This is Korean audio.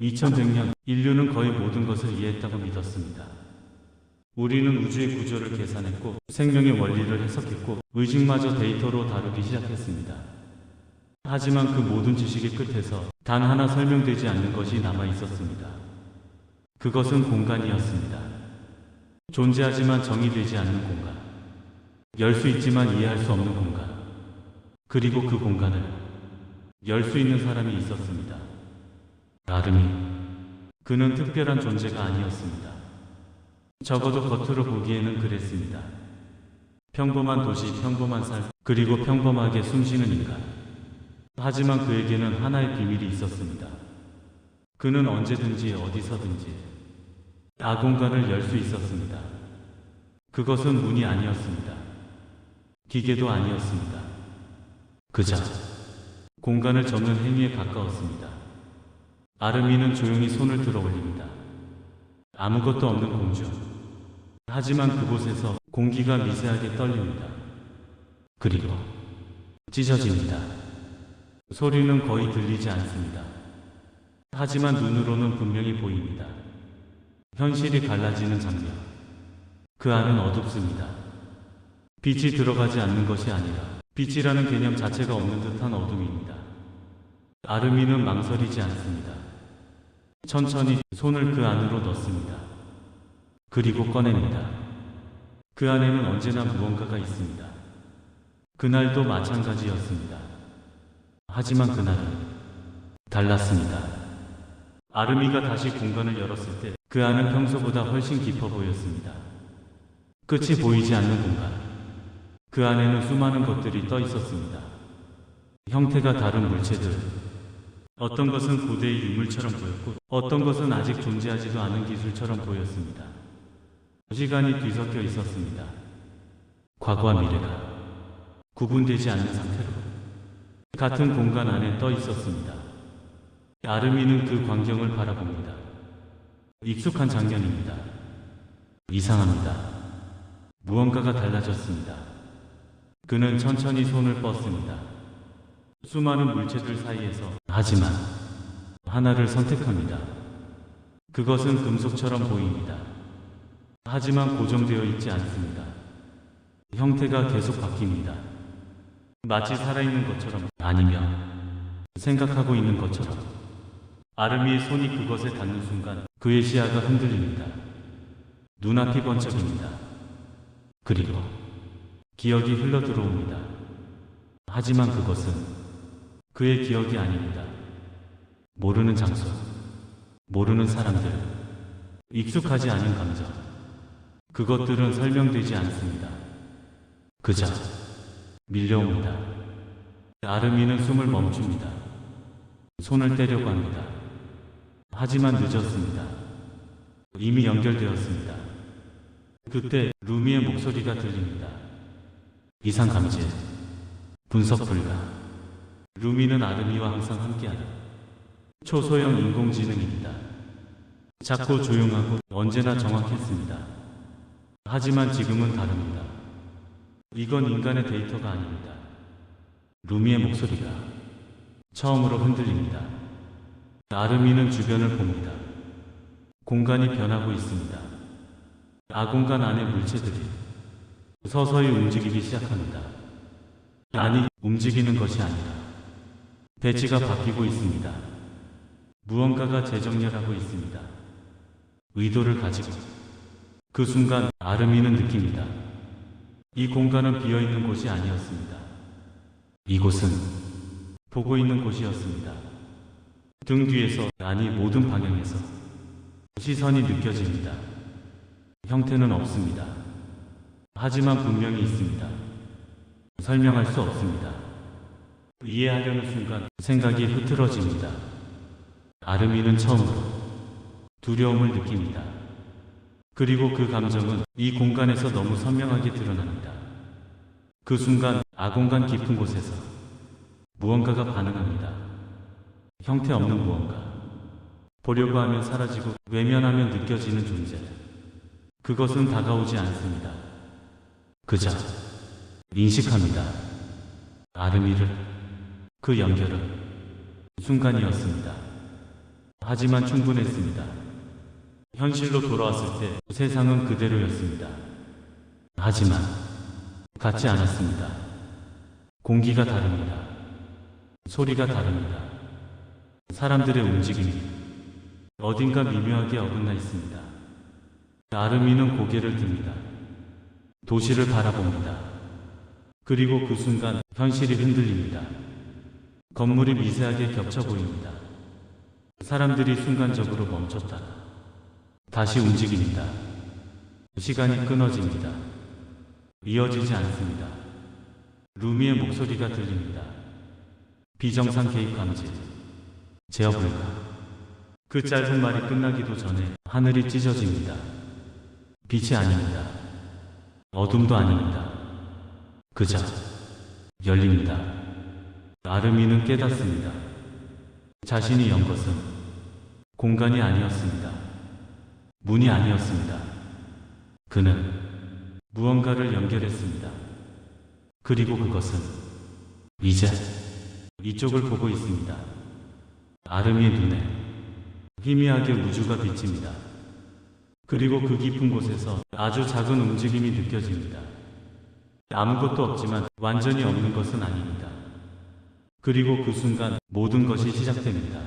2100년 인류는 거의 모든 것을 이해했다고 믿었습니다. 우리는 우주의 구조를 계산했고 생명의 원리를 해석했고 의식마저 데이터로 다루기 시작했습니다. 하지만 그 모든 지식의 끝에서 단 하나 설명되지 않는 것이 남아 있었습니다. 그것은 공간이었습니다. 존재하지만 정의되지 않는 공간. 열 수 있지만 이해할 수 없는 공간. 그리고 그 공간을 열 수 있는 사람이 있었습니다. 아르미. 그는 특별한 존재가 아니었습니다. 적어도 겉으로 보기에는 그랬습니다. 평범한 도시, 평범한 삶, 그리고 평범하게 숨쉬는 인간. 하지만 그에게는 하나의 비밀이 있었습니다. 그는 언제든지 어디서든지 아공간을 열 수 있었습니다. 그것은 문이 아니었습니다. 기계도 아니었습니다. 그저 공간을 접는 행위에 가까웠습니다. 아르미는 조용히 손을 들어 올립니다. 아무것도 없는 공중. 하지만 그곳에서 공기가 미세하게 떨립니다. 그리고 찢어집니다. 소리는 거의 들리지 않습니다. 하지만 눈으로는 분명히 보입니다. 현실이 갈라지는 장면. 그 안은 어둡습니다. 빛이 들어가지 않는 것이 아니라 빛이라는 개념 자체가 없는 듯한 어둠입니다. 아르미는 망설이지 않습니다. 천천히 손을 그 안으로 넣습니다. 그리고 꺼냅니다. 그 안에는 언제나 무언가가 있습니다. 그날도 마찬가지였습니다. 하지만 그날은 달랐습니다. 아르미가 다시 공간을 열었을 때 그 안은 평소보다 훨씬 깊어 보였습니다. 끝이 보이지 않는 공간. 그 안에는 수많은 것들이 떠 있었습니다. 형태가 다른 물체들. 어떤 것은 고대의 유물처럼 보였고 어떤 것은 아직 존재하지도 않은 기술처럼 보였습니다. 시간이 뒤섞여 있었습니다. 과거와 미래가 구분되지 않는 상태로 같은 공간 안에 떠 있었습니다. 아르미는 그 광경을 바라봅니다. 익숙한 장면입니다. 이상합니다. 무언가가 달라졌습니다. 그는 천천히 손을 뻗습니다. 수많은 물체들 사이에서 하지만 하나를 선택합니다. 그것은 금속처럼 보입니다. 하지만 고정되어 있지 않습니다. 형태가 계속 바뀝니다. 마치 살아있는 것처럼 아니면 생각하고 있는 것처럼. 아르미의 손이 그것에 닿는 순간 그의 시야가 흔들립니다. 눈앞이 번쩍입니다. 그리고 기억이 흘러들어옵니다. 하지만 그것은 그의 기억이 아닙니다. 모르는 장소, 모르는 사람들, 익숙하지 않은 감정. 그것들은 설명되지 않습니다. 그저 밀려옵니다. 아르미는 숨을 멈춥니다. 손을 떼려고 합니다. 하지만 늦었습니다. 이미 연결되었습니다. 그때 루미의 목소리가 들립니다. 이상 감지, 분석 불가. 루미는 아르미와 항상 함께하는 초소형 인공지능입니다. 작고 조용하고 언제나 정확했습니다. 하지만 지금은 다릅니다. 이건 인간의 데이터가 아닙니다. 루미의 목소리가 처음으로 흔들립니다. 아르미는 주변을 봅니다. 공간이 변하고 있습니다. 아공간 안의 물체들이 서서히 움직이기 시작합니다. 아니, 움직이는 것이 아니라 배치가 바뀌고 있습니다. 무언가가 재정렬하고 있습니다. 의도를 가지고. 그 순간 아르미는 느낍니다. 이 공간은 비어있는 곳이 아니었습니다. 이곳은 보고 있는 곳이었습니다. 등 뒤에서, 아니 모든 방향에서 시선이 느껴집니다. 형태는 없습니다. 하지만 분명히 있습니다. 설명할 수 없습니다. 이해하려는 순간 생각이 흐트러집니다. 아르미는 처음으로 두려움을 느낍니다. 그리고 그 감정은 이 공간에서 너무 선명하게 드러납니다. 그 순간 아공간 깊은 곳에서 무언가가 반응합니다. 형태 없는 무언가. 보려고 하면 사라지고 외면하면 느껴지는 존재. 그것은 다가오지 않습니다. 그저 인식합니다. 아르미를. 그 연결은 순간이었습니다. 하지만 충분했습니다. 현실로 돌아왔을 때 세상은 그대로였습니다. 하지만 같지 않았습니다. 공기가 다릅니다. 소리가 다릅니다. 사람들의 움직임이 어딘가 미묘하게 어긋나 있습니다. 아름이는 고개를 듭니다. 도시를 바라봅니다. 그리고 그 순간 현실이 흔들립니다. 건물이 미세하게 겹쳐 보입니다. 사람들이 순간적으로 멈췄다. 다시 움직입니다. 시간이 끊어집니다. 이어지지 않습니다. 루미의 목소리가 들립니다. 비정상 개입 감지. 제어 불가. 그 짧은 말이 끝나기도 전에 하늘이 찢어집니다. 빛이 아닙니다. 어둠도 아닙니다. 그저 열립니다. 아르미는 깨닫습니다. 자신이 연 것은 공간이 아니었습니다. 문이 아니었습니다. 그는 무언가를 연결했습니다. 그리고 그것은 이제 이쪽을 보고 있습니다. 아르미의 눈에 희미하게 우주가 비칩니다. 그리고 그 깊은 곳에서 아주 작은 움직임이 느껴집니다. 아무것도 없지만 완전히 없는 것은 아닙니다. 그리고 그 순간 모든 것이 시작됩니다.